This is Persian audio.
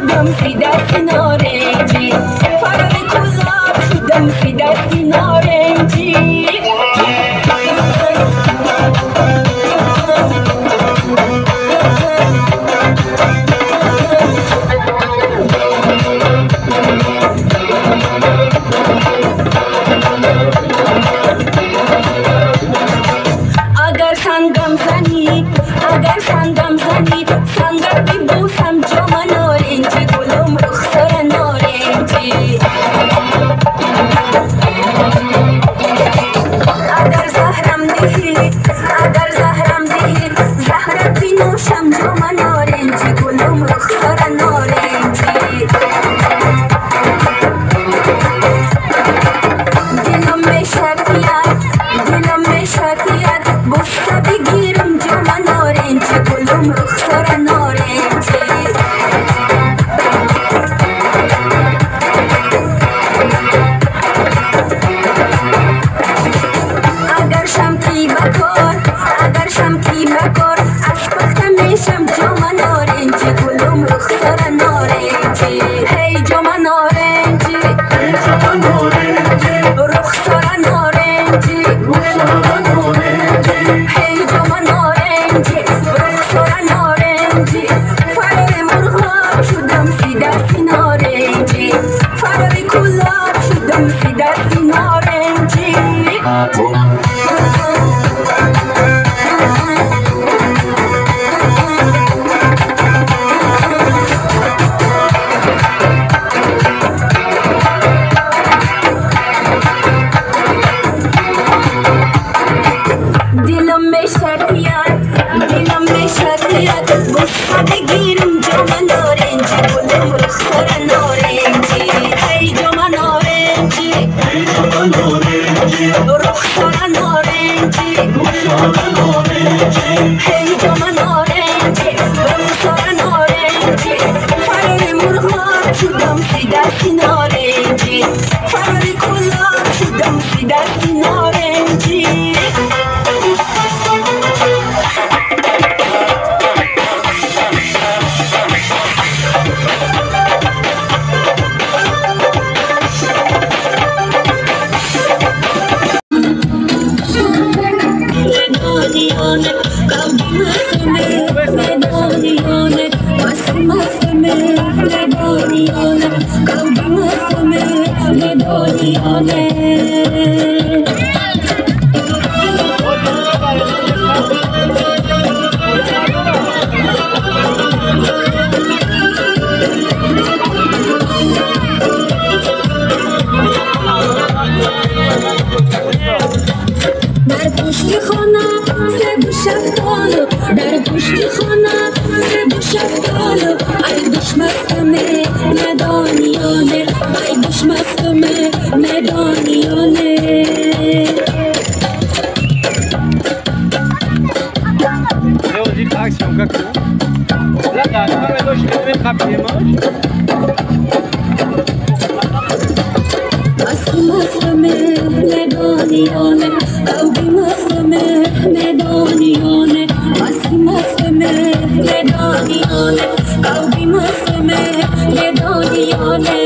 شدم سی دستی نارنجی فرار کلاب شدم سی دستی نارنجی اگر سنگم زنی سنگت ببوسم جام نارنجی گلم رخسار نارنجی اگر زهرم دهی زهرت بنوشم جام نارنجی گلم رخسار نارنجی دلم میشکید بسته بگیرم جام نارنجی گلم رخسار نارنجی اگر شمکی بکار از پخته میشم جام نارنجی گلم رخسار نارنجی هی جام نارنجی رخسار نارنجی هی جام نارنجی رخسار نارنجی فرار مرغاب شدم سی دستی نارنجی فرار کلاب شدم سی دستی نارنجی دلم میشکید بسته بگیرم جام نارنجی گلم رخسار نارنجی هی جام نارنجی رخسار نارنجی هی جام نارنجی رخسار نارنجی فرار مرغاب شدم سی دستی نارنجی فرار کلاب شدم سی دستی نارنجی در پشت خانه سب شفتالو در پشت خانه سب شفتالو ای دشمستمه ندانیانه ای دشمستمه ندانیانه Léonie, action, Gaku. Là, t'as un peu de mettre à pied moche. مستمه ندانیانه قلبی مستمه ندانیانه مستمه ندانیانه قلبی مستمه ندانیانه